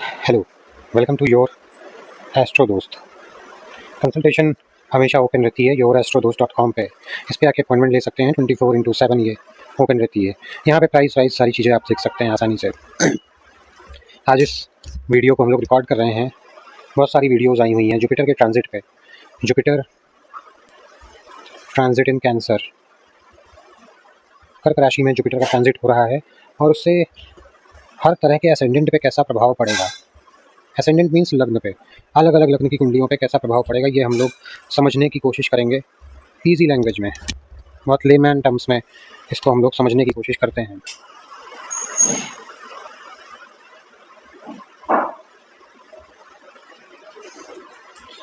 Hello, welcome to your astro Dost. Consultation हमेशा open रहती है yourastrodost.com पे। इस पे आके अपॉइंटमेंट ले सकते हैं 24/7 ये ओपन रहती है। यहाँ पे प्राइस वाइस सारी चीज़ें आप देख सकते हैं आसानी से। आज इस वीडियो को हम लोग रिकॉर्ड कर रहे हैं। बहुत सारी वीडियोज़ आई हुई हैं जुपिटर के ट्रांजिट पे। जुपिटर ट्रांजिट इन कैंसर, कर्क राशि में जुपिटर का ट्रांजिट हो रहा है और उससे हर तरह के असेंडेंट पे कैसा प्रभाव पड़ेगा। असेंडेंट मीन्स लग्न पे, अलग अलग लग्न की कुंडलियों पे कैसा प्रभाव पड़ेगा ये हम लोग समझने की कोशिश करेंगे ईजी लैंग्वेज में, बहुत लेमैन टर्म्स में इसको हम लोग समझने की कोशिश करते हैं।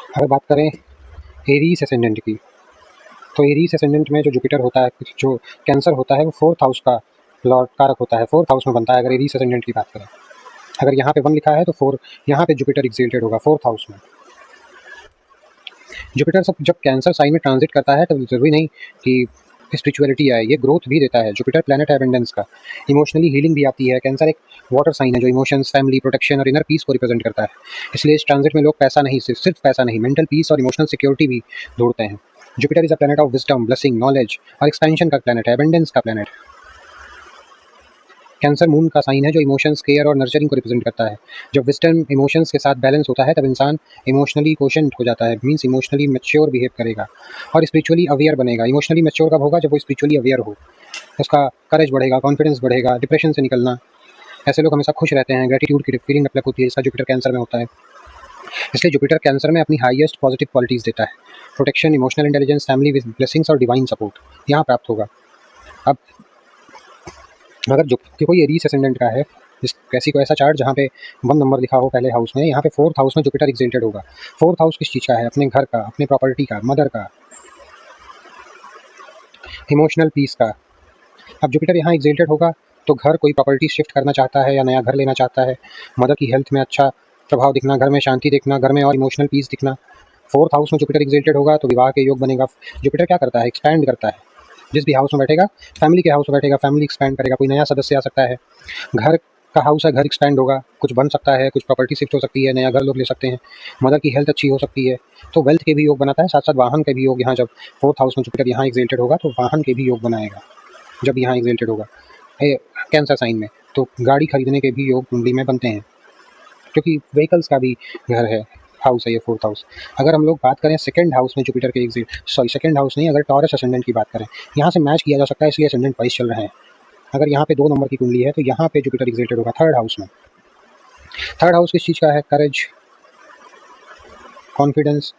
अगर बात करें एरीज असेंडेंट की, तो एरीज असेंडेंट में जो जुपिटर होता है, जो कैंसर होता है, वो 4th हाउस का लॉर्ड कारक होता है, 4th हाउस में बनता है। अगर एरीज असेंडेंट की बात करें, अगर यहाँ पे 1 लिखा है तो 4 यहाँ पे जुपिटर एक्सिल्टेड होगा 4th हाउस में। जुपिटर सब जब कैंसर साइन में ट्रांजिट करता है तब जरूरी नहीं कि स्पिरिचुअलिटी आए, ये ग्रोथ भी देता है। जुपिटर प्लैनेट है एबंडेंस का, इमोशनली हीलिंग भी आती है। कैंसर एक वाटर साइन है जो इमोशंस, फैमिली, प्रोटेक्शन और इनर पीस को रिप्रेजेंट करता है। इसलिए इस ट्रांजिट में लोग पैसा नहीं, सिर्फ पैसा नहीं, मेंटल पीस और इमोशनल सिक्योरिटी भी ढूंढते हैं। Jupiter is a planet of wisdom, blessing, knowledge और एक्सपेंशन का प्लैनेट है, एबंडेंस का प्लैनेट। कैंसर मून का साइन है जो इमोशंस, केयर और नर्चरिंग को रिप्रेजेंट करता है। जब विजडम इमोशंस के साथ बैलेंस होता है तब इंसान इमोशनली कोशेंट हो जाता है, मीन्स इमोशनली मैच्योर बिहेव करेगा और स्पिरिचुअली अवेयर बनेगा। इमोशनली मैच्योर कब होगा? जब वो स्पिरिचुअली अवेयर हो, उसका करेज बढ़ेगा, कॉन्फिडेंस बढ़ेगा, डिप्रेशन से निकलना। ऐसे लोग हमेशा खुश रहते हैं, ग्रेटिट्यूड की फीलिंग डेवलप होती है, जिसका जुपिटर कैंसर में होता है। इसलिए जुपिटर कैंसर में अपनी हाईएस्ट पॉजिटिव क्वालिटीज देता है। Protection, emotional intelligence, family with blessings और डिवाइन सपोर्ट यहाँ प्राप्त होगा। अब अगर जो कि कोई एरीज असेंडेंट का है, कैसी को ऐसा चार्ट जहाँ पे 1 नंबर लिखा हो पहले हाउस में, यहाँ पे 4th हाउस में जुपिटर एक्सिल्टेड होगा। 4th हाउस किस चीज़ का है? अपने घर का, अपने प्रॉपर्टी का, मदर का, इमोशनल पीस का। अब जुपिटर यहाँ एक्सिल्टेड होगा तो घर, कोई प्रॉपर्टी शिफ्ट करना चाहता है या नया घर लेना चाहता है, मदर की हेल्थ में अच्छा प्रभाव दिखना, घर में शांति दिखना, घर में और इमोशनल पीस दिखना। 4th हाउस में जुपिटर एक्सिल्टेड होगा तो विवाह के योग बनेगा। जुपिटर क्या करता है? एक्सपैंड करता है। जिस भी हाउस में बैठेगा, फैमिली के हाउस में बैठेगा, फैमिली एक्सपैंड करेगा, कोई नया सदस्य आ सकता है। घर का हाउस है, घर एक्सपैंड होगा, कुछ बन सकता है, कुछ प्रॉपर्टी शिफ्ट हो सकती है, नया घर लोग ले सकते हैं, मदर की हेल्थ अच्छी हो सकती है, तो वेल्थ के भी योग बनाता है। साथ साथ वाहन के भी योग, यहाँ जब 4th हाउस में जुपिटर यहाँ एक्सिल्टेड होगा तो वाहन के भी योग बनाएगा। जब यहाँ एक्सिल्टेड होगा कैंसर साइन में, तो गाड़ी खरीदने के भी योग कुंडली में बनते हैं, क्योंकि व्हीकल्स का भी घर है, हाउस है ये 4th हाउस। अगर हम लोग बात करें 2nd हाउस में जुपिटर के सेकंड हाउस नहीं, अगर टॉरस असेंडेंट की बात करें, यहाँ से मैच किया जा सकता है, इसलिए असेंडेंट वाइज चल रहे हैं। अगर यहाँ पे 2 नंबर की कुंडली है तो यहाँ पे जुपिटर एक्सिल्टेड होगा 3rd हाउस में। 3rd हाउस किस चीज़ का है? करेज, कॉन्फिडेंस।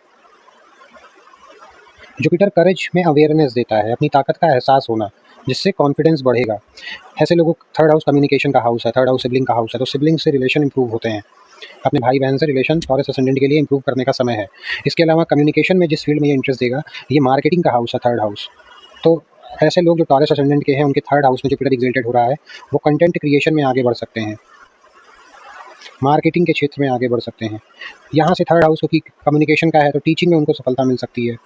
जुपिटर करेज में अवेयरनेस देता है, अपनी ताकत का एहसास होना, जिससे कॉन्फिडेंस बढ़ेगा। ऐसे लोगों को 3rd हाउस कम्युनिकेशन का हाउस है, 3rd हाउस सिबलिंग का हाउस है, तो सिबलिंग से रिलेशन इंप्रूव होते हैं। अपने भाई बहन से रिलेशन टॉरस असेंडेंट के लिए इंप्रूव करने का समय है। इसके अलावा कम्युनिकेशन में जिस फील्ड में ये इंटरेस्ट देगा, ये मार्केटिंग का हाउस है 3rd हाउस। तो ऐसे लोग जो टॉरस असेंडेंट के हैं, उनके 3rd हाउस में जुपिटर एक्सिल्टेड हो रहा है, वो कंटेंट क्रिएशन में आगे बढ़ सकते हैं, मार्केटिंग के क्षेत्र में आगे बढ़ सकते हैं। यहाँ से 3rd हाउस की कम्युनिकेशन का है तो टीचिंग में उनको सफलता मिल सकती है।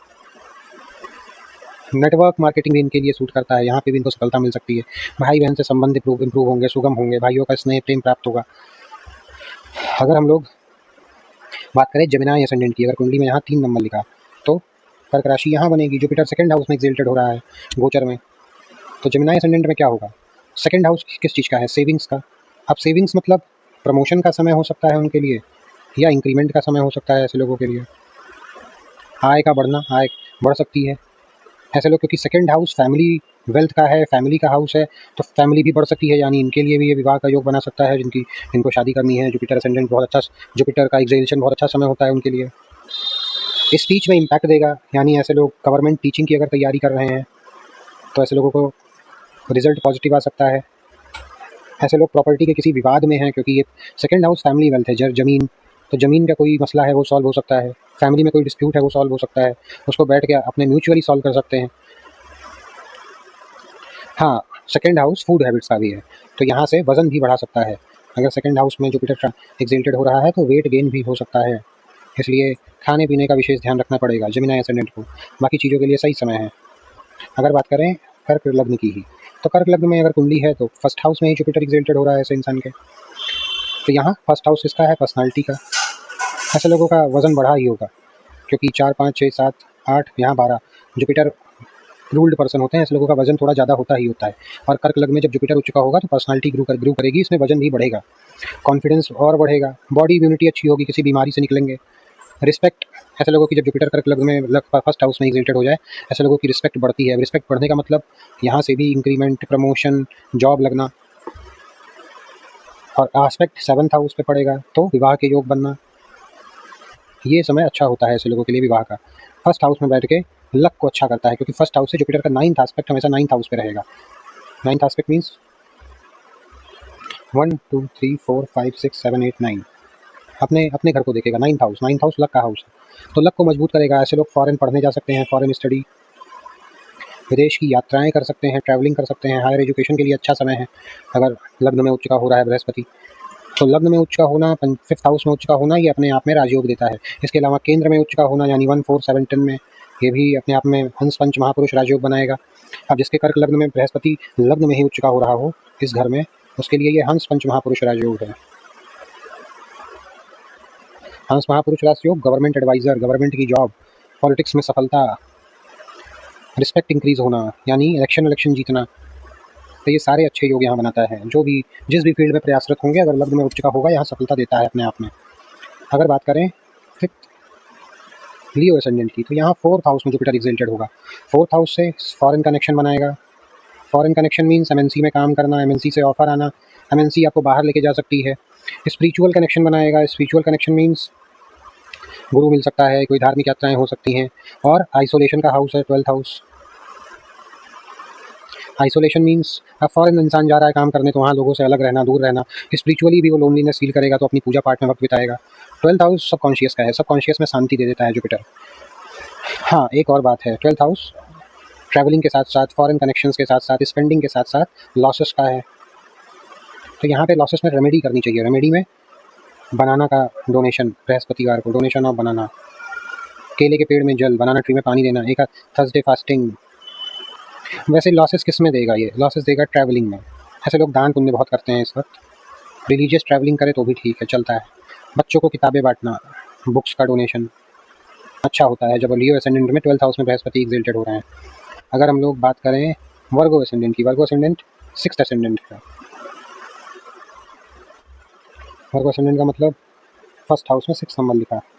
नेटवर्क मार्केटिंग भी इनके लिए सूट करता है, यहाँ पे भी इनको सफलता मिल सकती है। भाई बहन से संबंध इंप्रूव होंगे, सुगम होंगे, भाइयों का स्नेह प्रेम प्राप्त होगा। अगर हम लोग बात करें जेमिनी असेंडेंट की, अगर कुंडली में यहाँ 3 नंबर लिखा तो कर्क राशि यहाँ बनेगी। जुपिटर 2nd हाउस में एक्सिल्टेड हो रहा है गोचर में, तो जेमिनी असेंडेंट में क्या होगा? 2nd हाउस किस चीज़ का है? सेविंग्स का। अब सेविंग्स मतलब प्रमोशन का समय हो सकता है उनके लिए, या इंक्रीमेंट का समय हो सकता है ऐसे लोगों के लिए। आय का बढ़ना, आय बढ़ सकती है ऐसे लोग, क्योंकि 2nd हाउस फैमिली वेल्थ का है, फैमिली का हाउस है, तो फैमिली भी बढ़ सकती है, यानी इनके लिए भी ये विवाह का योग बना सकता है, जिनको शादी करनी है। जुपिटर असेंडेंट बहुत अच्छा, जुपिटर का एक्सिलेशन बहुत अच्छा समय होता है उनके लिए। स्पीच में इम्पैक्ट देगा, यानी ऐसे लोग गवर्नमेंट टीचिंग की अगर तैयारी कर रहे हैं तो ऐसे लोगों को रिजल्ट पॉजिटिव आ सकता है। ऐसे लोग प्रॉपर्टी के किसी विवाद में हैं, क्योंकि ये 2nd हाउस फैमिली वेल्थ है, जमीन, तो ज़मीन का कोई मसला है वो सॉल्व हो सकता है, फैमिली में कोई डिस्प्यूट है वो सॉल्व हो सकता है, उसको बैठ के अपने म्यूचुअली सॉल्व कर सकते हैं। हाँ, 2nd हाउस फूड हैबिट्स का भी है, तो यहाँ से वज़न भी बढ़ा सकता है। अगर 2nd हाउस में जुपिटर एक्सिल्टेड हो रहा है तो वेट गेन भी हो सकता है, इसलिए खाने पीने का विशेष ध्यान रखना पड़ेगा जेमिनी एसेंडेंट को। बाकी चीज़ों के लिए सही समय है। अगर बात करें कर्क लग्न की ही, तो कर्क लग्न में अगर कुंडली है तो 1st हाउस में ही जुपिटर एक्सिल्टेड हो रहा है ऐसे इंसान के। तो यहाँ फर्स्ट हाउस किसका है? पर्सनालिटी का। ऐसे लोगों का वजन बढ़ा ही होगा, क्योंकि 4, 5, 6, 7, 8, यहाँ 12 जुपिटर रूल्ड पर्सन होते हैं। ऐसे लोगों का वजन थोड़ा ज़्यादा होता ही होता है। और कर्क लग्न में जब जुपिटर उच्च चुका होगा तो पर्सनालिटी ग्रू करेगी, इसमें वजन भी बढ़ेगा, कॉन्फिडेंस और बढ़ेगा, बॉडी इम्यूनिटी अच्छी होगी, किसी बीमारी से निकलेंगे। रिस्पेक्ट, ऐसे लोगों की जब जुपिटर कर्क लग्न में फर्स्ट हाउस में एग्जिटेड हो जाए, ऐसे लोगों की रिस्पेक्ट बढ़ती है। रिस्पेक्ट बढ़ने का मतलब यहाँ से भी इंक्रीमेंट, प्रमोशन, जॉब लगना। और आस्पेक्ट 7th हाउस पे पड़ेगा तो विवाह के योग बनना। ये समय अच्छा होता है ऐसे लोगों के लिए विवाह का। फर्स्ट हाउस में बैठ के लक को अच्छा करता है, क्योंकि फर्स्ट हाउस से जुपिटर का 9th एस्पेक्ट हमेशा 9th हाउस पे रहेगा। 9th एस्पेक्ट मीन्स 1, 2, 3, 4, 5, 6, 7, 8, 9 अपने अपने घर को देखेगा। 9th हाउस लक का हाउस है, तो लक को मजबूत करेगा। ऐसे लोग फॉरेन पढ़ने जा सकते हैं, फॉरेन स्टडी, विदेश की यात्राएं कर सकते हैं, ट्रैवलिंग कर सकते हैं। हायर एजुकेशन के लिए अच्छा समय है अगर लग्न में उच्च का हो रहा है बृहस्पति। तो लग्न में उच्च का होना, 5th हाउस में उच्च का होना, ये अपने आप में राजयोग देता है। इसके अलावा केंद्र में उच्च का होना यानी 1, 4, 7, 10 में, ये भी अपने आप में हंस पंच महापुरुष राजयोग बनाएगा। अब जिसके कर्क लग्न में बृहस्पति लग्न में ही उच्च का हो रहा हो इस घर में, उसके लिए ये हंस पंच महापुरुष राजयोग है। हंस महापुरुष राजयोग गवर्नमेंट एडवाइजर, गवर्नमेंट की जॉब, पॉलिटिक्स में सफलता, रिस्पेक्ट इंक्रीज होना, यानी इलेक्शन जीतना। तो ये सारे अच्छे योग यहाँ बनाता है। जो भी जिस भी फील्ड में प्रयासरत होंगे, अगर लग्न में उच्च का होगा, यहाँ सफलता देता है अपने आप में। अगर बात करें 5th लियो एसेंडेंट की, तो यहाँ 4th हाउस में जुपिटर एग्जिल्टेड होगा। 4th हाउस से फॉरेन कनेक्शन बनाएगा। फॉरेन कनेक्शन मीन्स एमएनसी में काम करना, एमएनसी से ऑफर आना, एमएनसी आपको बाहर लेके जा सकती है। स्पिरिचुअल कनेक्शन बनाएगा। स्पिरिचुअल कनेक्शन मीन्स गुरु मिल सकता है, कोई धार्मिक यात्राएं हो सकती हैं। और आइसोलेशन का हाउस है 12th हाउस। आइसोलेशन मीन्स अब फॉरेन इंसान जा रहा है काम करने, तो वहाँ लोगों से अलग रहना, दूर रहना। स्पिरिचुअली भी वो लोनलीनेस फील करेगा, तो अपनी पूजा पाठ में वक्त बिताएगा। 12th हाउस सबकॉन्शियस का है, सबकॉन्शियस में शांति दे देता है जुपिटर। हाँ, एक और बात है, 12th हाउस ट्रैवलिंग के साथ साथ, फॉरेन कनेक्शंस के साथ साथ, स्पेंडिंग के साथ साथ लॉसेस का है। तो यहाँ पे लॉसेस में रेमेडी करनी चाहिए। रेमेडी में बनाना का डोनेशन, बृहस्पतिवार को डोनेशन ऑफ बनाना, केले के पेड़ में जल, बनाना ट्री में पानी देना, एक थर्सडे फास्टिंग। वैसे लॉसेस किस में देगा? ये लॉसेस देगा ट्रैवलिंग में। ऐसे लोग दान पुण्य बहुत करते हैं इस वक्त। रिलीजियस ट्रैवलिंग करे तो भी ठीक है, चलता है। बच्चों को किताबें बांटना, बुक्स का डोनेशन अच्छा होता है जब लियो एसेंडेंट में 12th हाउस में बृहस्पति एग्जिल्टेड हो रहे हैं। अगर हम लोग बात करें वर्गो एसेंडेंट की, वर्गो एसेंडेंट 6th एसेंडेंट है। वर्गो एसेंडेंट का मतलब फर्स्ट हाउस में 6 नंबर लिखा है।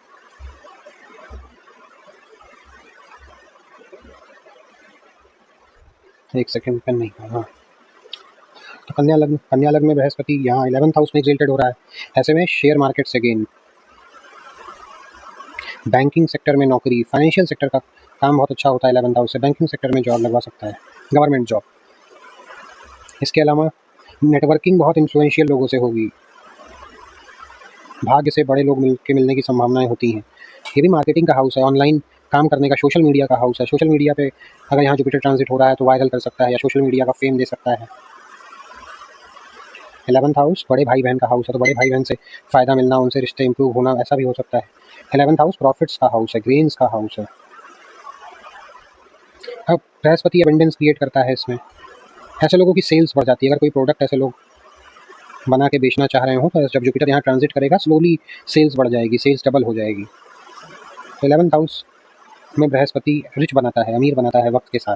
एक सेकंड, पेन नहीं था। हाँ, तो कन्या लग्न में बृहस्पति यहाँ 11th हाउस में एग्जिल्टेड हो रहा है। ऐसे में शेयर मार्केट से गेन, बैंकिंग सेक्टर में नौकरी, फाइनेंशियल सेक्टर का काम बहुत अच्छा होता है 11th हाउस से। बैंकिंग सेक्टर में जॉब लगवा सकता है, गवर्नमेंट जॉब। इसके अलावा नेटवर्किंग बहुत इन्फ्लुएंशियल लोगों से होगी, भाग्य से बड़े लोग मिलने की संभावनाएं होती हैं। ये भी मार्केटिंग का हाउस है, ऑनलाइन काम करने का, सोशल मीडिया का हाउस है। सोशल मीडिया पे अगर यहाँ जुपिटर ट्रांजिट हो रहा है तो वायरल कर सकता है या सोशल मीडिया का फेम दे सकता है। 11th हाउस बड़े भाई बहन का हाउस है, तो बड़े भाई बहन से फ़ायदा मिलना, उनसे रिश्ते इंप्रूव होना, ऐसा भी हो सकता है। 11th हाउस प्रॉफिट्स का हाउस है, गेन्स का हाउस है। अब बृहस्पति एबंडेंस क्रिएट करता है इसमें। ऐसे लोगों की सेल्स बढ़ जाती है। अगर कोई प्रोडक्ट ऐसे लोग बना के बेचना चाह रहे हो, तो जब जुपिटर यहाँ ट्रांजिट करेगा, स्लोली सेल्स बढ़ जाएगी, सेल्स डबल हो जाएगी। तो 11th हाउस में बृहस्पति रिच बनाता है, अमीर बनाता है वक्त के साथ।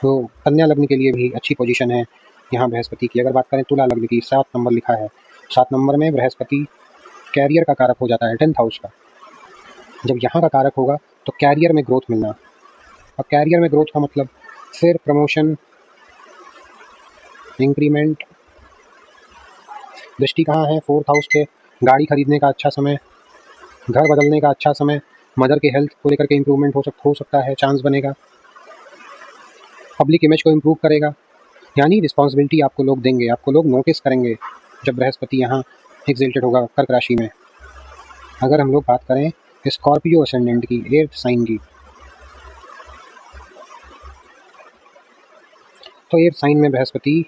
तो कन्या लग्न के लिए भी अच्छी पोजीशन है यहाँ बृहस्पति की। अगर बात करें तुला लग्न की, 7 नंबर लिखा है। 7 नंबर में बृहस्पति कैरियर का कारक हो जाता है, 10th हाउस का। जब यहाँ का कारक होगा तो कैरियर में ग्रोथ मिलना। अब कैरियर में ग्रोथ का मतलब फिर प्रमोशन, इंक्रीमेंट। दृष्टि कहाँ है? 4th हाउस पे। गाड़ी खरीदने का अच्छा समय, घर बदलने का अच्छा समय, मदर के हेल्थ को लेकर के इम्प्रूवमेंट हो सकता है, चांस बनेगा। पब्लिक इमेज को इम्प्रूव करेगा, यानी रिस्पॉन्सिबिलिटी आपको लोग देंगे, आपको लोग नोटिस करेंगे जब बृहस्पति यहाँ एग्जिल्टेड होगा कर्क राशि में। अगर हम लोग बात करें स्कॉर्पियो असेंडेंट की, 8th साइन की, तो 8th साइन में बृहस्पति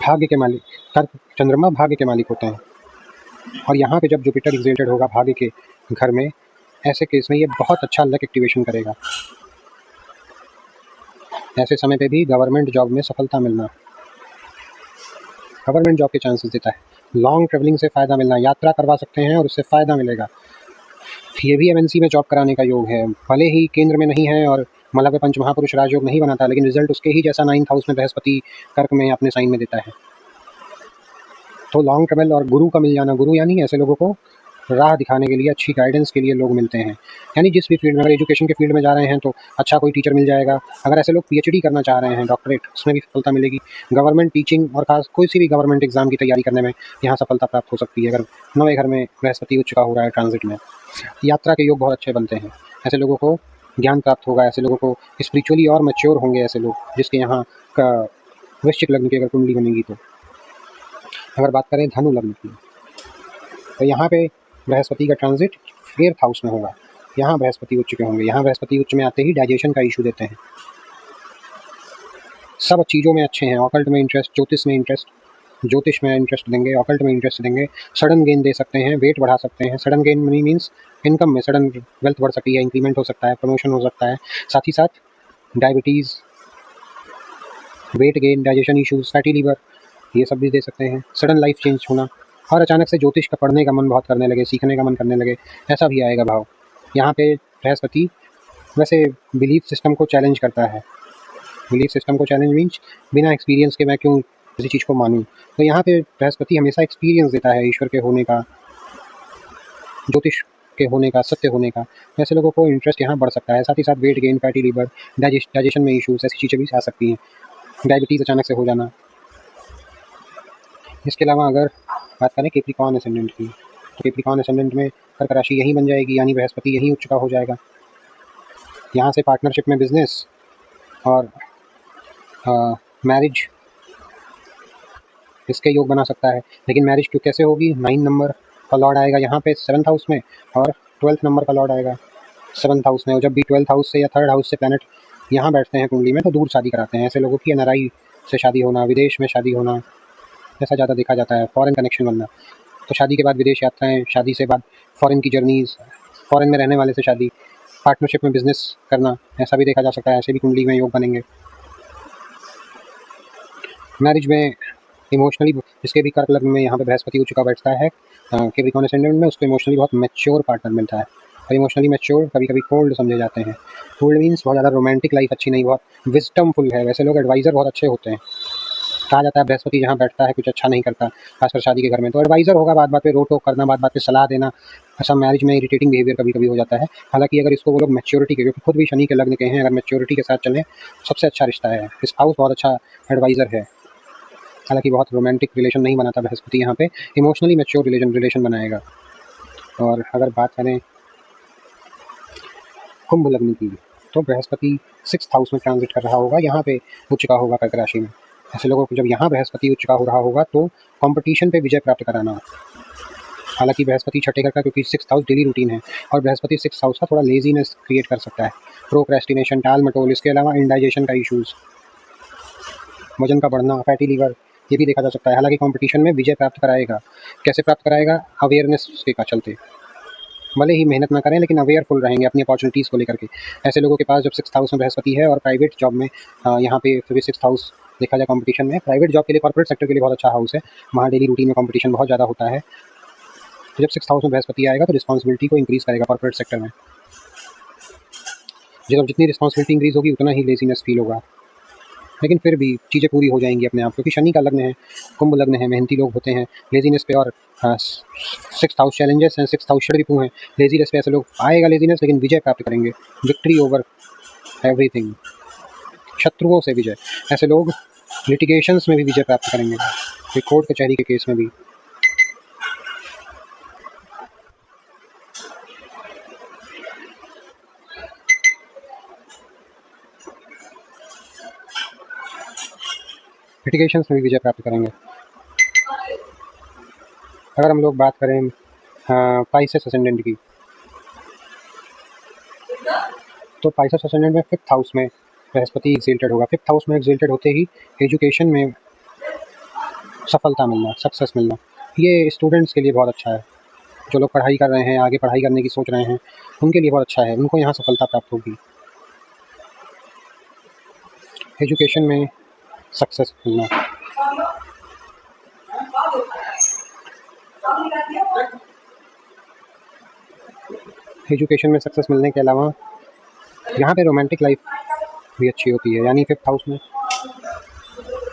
भाग्य के मालिक, कर्क चंद्रमा भाग्य के मालिक होते हैं। और यहाँ पे जब जुपिटर एग्जिल्टेड होगा भाग्य के घर में, ऐसे केस में ये बहुत अच्छा लक एक्टिवेशन करेगा। ऐसे समय पे भी गवर्नमेंट जॉब में सफलता मिलना, गवर्नमेंट जॉब के चांसेस देता है। लॉन्ग ट्रेवलिंग से फ़ायदा मिलना, यात्रा करवा सकते हैं और उससे फ़ायदा मिलेगा। ये भी एमएनसी में जॉब कराने का योग है, भले ही केंद्र में नहीं है और मतलब पंच महापुरुष राजयोग नहीं बनाता, लेकिन रिजल्ट उसके ही जैसा 9th हाउस में बृहस्पति कर्क में अपने साइन में देता है। तो लॉन्ग ट्रेवल और गुरु का मिल जाना, गुरु यानी ऐसे लोगों को राह दिखाने के लिए, अच्छी गाइडेंस के लिए लोग मिलते हैं। यानी जिस भी फील्ड में, अगर एजुकेशन के फील्ड में जा रहे हैं तो अच्छा कोई टीचर मिल जाएगा। अगर ऐसे लोग पीएचडी करना चाह रहे हैं, डॉक्टरेट, उसमें भी सफलता मिलेगी। गवर्नमेंट टीचिंग और खास कोई सी भी गवर्नमेंट एग्जाम की तैयारी करने में यहाँ सफलता प्राप्त हो सकती है, अगर 9वें घर में बृहस्पति उच्च का हो रहा है ट्रांजिट में। यात्रा के योग बहुत अच्छे बनते हैं। ऐसे लोगों को ज्ञान प्राप्त होगा, ऐसे लोगों को स्पिरिचुअली और मैच्योर होंगे ऐसे लोग, जिसके यहाँ का वृश्चिक लग्न की अगर कुंडली बनेगी तो। अगर बात करें धनु लग्न की, तो यहाँ पे बृहस्पति का ट्रांजिट 4th हाउस में होगा। यहाँ बृहस्पति उच्च के होंगे। यहाँ बृहस्पति उच्च में आते ही डाइजेशन का इशू देते हैं। सब चीज़ों में अच्छे हैं, ऑकल्ट में इंटरेस्ट, ज्योतिष में इंटरेस्ट देंगे, ऑकल्ट में इंटरेस्ट देंगे, सडन गेन दे सकते हैं, वेट बढ़ा सकते हैं। Sudden gain money means income में सडन वेल्थ बढ़ सकती है, इंक्रीमेंट हो सकता है, प्रमोशन हो सकता है। साथ ही साथ diabetes, weight gain, digestion issues, fatty liver, ये सब भी दे सकते हैं। सडन लाइफ चेंज होना और अचानक से ज्योतिष का पढ़ने का मन बहुत करने लगे, सीखने का मन करने लगे, ऐसा भी आएगा भाव। यहाँ पे बृहस्पति वैसे बिलीफ सिस्टम को चैलेंज करता है। बिलीफ सिस्टम को चैलेंज मीन्स बिना एक्सपीरियंस के मैं क्यों किसी चीज़ को मानूं। तो यहाँ पे बृहस्पति हमेशा एक्सपीरियंस देता है, ईश्वर के होने का, ज्योतिष के होने का, सत्य होने का। ऐसे लोगों को इंटरेस्ट यहाँ बढ़ सकता है। साथ ही साथ weight gain, fatty liver, digestion में इशूज़, ऐसी चीज़ें भी आ सकती हैं। डायबिटीज़ अचानक से हो जाना। इसके अलावा अगर बात करें कैप्रिकॉर्न एसेंडेंट की, तो कैप्रिकॉर्न एसेंडेंट में कर्क राशि यहीं बन जाएगी, यानी बृहस्पति यहीं उच्च का हो जाएगा। यहाँ से पार्टनरशिप में बिजनेस और मैरिज इसके योग बना सकता है। लेकिन मैरिज क्यों कैसे होगी? 9 नंबर का लॉर्ड आएगा यहाँ पे 7th हाउस में, और 12th नंबर का लॉर्ड आएगा 7th हाउस में। और जब भी 12th हाउस से या 3rd हाउस से प्लैनेट यहाँ बैठते हैं कुंडली में, तो दूर शादी कराते हैं। ऐसे लोगों की एनआरआई से शादी होना, विदेश में शादी होना, ऐसा ज़्यादा देखा जाता है। फॉरेन कनेक्शन बनना, तो शादी के बाद विदेश यात्राएं, शादी से बाद फॉरेन की जर्नीज, फॉरेन में रहने वाले से शादी, पार्टनरशिप में बिजनेस करना, ऐसा भी देखा जा सकता है। ऐसे भी कुंडली में योग बनेंगे। मैरिज में इमोशनली, जिसके भी कर्क लग्न में यहाँ पे बृहस्पति उच्च का बैठता है कैप्रिकॉर्न एसेंडेंट में, उसको इमोशनली बहुत मैच्योर पार्टनर मिलता है। और इमोशनली मैच्योर कभी कभी कोल्ड समझे जाते हैं। कोल्ड मीन्स बहुत ज़्यादा रोमांटिक लाइफ अच्छी नहीं, बहुत विजडमफुल है। वैसे लोग एडवाइज़र बहुत अच्छे होते हैं। कहा जाता है बृहस्पति जहाँ बैठता है कुछ अच्छा नहीं करता, खासकर शादी के घर में। तो एडवाइज़र होगा, बात बात पे रोक टोक करना, बात बात पे सलाह देना। ऐसा मैरिज में इरिटेटिंग बिहेवियर कभी कभी हो जाता है। हालांकि अगर इसको वो लोग मैच्योरिटी के, क्योंकि खुद भी शनि के लग्न के हैं, अगर मैच्योरिटी के साथ चलें सबसे अच्छा रिश्ता है। स्पाउस बहुत अच्छा एडवाइज़र है। हालांकि बहुत रोमांटिक रिलेशन नहीं बनाता बृहस्पति, यहाँ पे इमोशनली मैच्योर रिलेशन बनाएगा। और अगर बात करें कुंभ लग्न की, तो बृहस्पति 6th हाउस में ट्रांजिट कर रहा होगा, यहाँ पे उच्च का होगा कर्क राशि में। ऐसे लोगों को जब यहाँ बृहस्पति उच्च का हो रहा होगा तो कंपटीशन पे विजय प्राप्त कराना। हालांकि बृहस्पति छठे घर का, क्योंकि 6th हाउस डेली रूटीन है, और बृहस्पति 6th हाउस का थोड़ा लेजीनेस क्रिएट कर सकता है, प्रोक्रेस्टिनेशन, टाल मटोल। इसके अलावा इंडाइजेशन का इशूज़, वजन का बढ़ना, फैटी लीवर, ये भी देखा जा सकता है। हालांकि कंपटीशन में विजय प्राप्त कराएगा। कैसे प्राप्त कराएगा? अवेयरनेस के का चलते, भले ही मेहनत ना करें लेकिन अवेयरफुल रहेंगे अपनी अपॉर्चुनिटीज़ को लेकर के। ऐसे लोगों के पास जब 6th हाउस में बृहस्पति है और प्राइवेट जॉब में यहाँ पे फिर भी 6th हाउस देखा जाए कंपटीशन में, प्राइवेट जॉब के लिए, कॉर्पोरेट सेक्टर के लिए बहुत अच्छा हाउस है। वहाँ डेली रूटीन में कंपटीशन बहुत ज़्यादा होता है। तो जब 6th हाउस में बृहस्पति आएगा तो रिस्पॉन्सिबिलिटी को इंक्रीज़ करेगा कॉर्पोरेट सेक्टर में। जब जितनी रिस्पॉन्सिबिलिटी इंक्रीज़ होगी उतना ही लेजीनेस फील होगा, लेकिन फिर भी चीज़ें पूरी हो जाएंगी अपने आप, क्योंकि शनि का लग्न है, कुंभ लग्न है, मेहनती लोग होते हैं। लेजीनेस पे और 6th हाउस चैलेंजेस हैं, 6th हाउस षडरिपु हैं। लेजीनेस पे ऐसे लोग आएगा लेजीनेस, लेकिन विजय प्राप्त करेंगे, विक्ट्री ओवर एवरीथिंग, शत्रुओं से विजय। ऐसे लोग लिटिगेशंस में भी विजय प्राप्त करेंगे, कोर्ट कचहरी के केस में भी। लिटिगेशंस में भी विजय प्राप्त करेंगे। अगर हम लोग बात करें पाइसेस असेंडेंट की, तो पाइसेस असेंडेंट में 5th हाउस में बृहस्पति एक्सिल्टेड होगा। 5th हाउस में एक्सिल्टेड होते ही एजुकेशन में सफलता मिलना, सक्सेस मिलना, ये स्टूडेंट्स के लिए बहुत अच्छा है। जो लोग पढ़ाई कर रहे हैं, आगे पढ़ाई करने की सोच रहे हैं, उनके लिए बहुत अच्छा है, उनको यहाँ सफलता प्राप्त होगी। एजुकेशन में सक्सेस मिलना, एजुकेशन में सक्सेस मिलने के अलावा यहाँ पे रोमांटिक लाइफ भी अच्छी होती है, यानी 5th हाउस में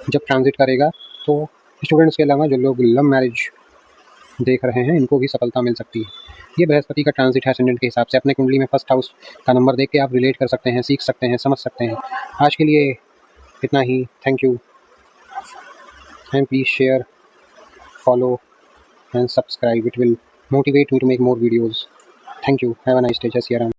जब ट्रांजिट करेगा तो स्टूडेंट्स के अलावा जो लोग लव मैरिज देख रहे हैं इनको भी सफलता मिल सकती है। ये बृहस्पति का ट्रांजिट है एसेंडेंट के हिसाब से। अपने कुंडली में 1st हाउस का नंबर देख के आप रिलेट कर सकते हैं, सीख सकते हैं, समझ सकते हैं। आज के लिए इतना ही। Thank you and please share, follow and subscribe. It will motivate me to make more videos. Thank you. Have a nice day. Jai Siya Ram.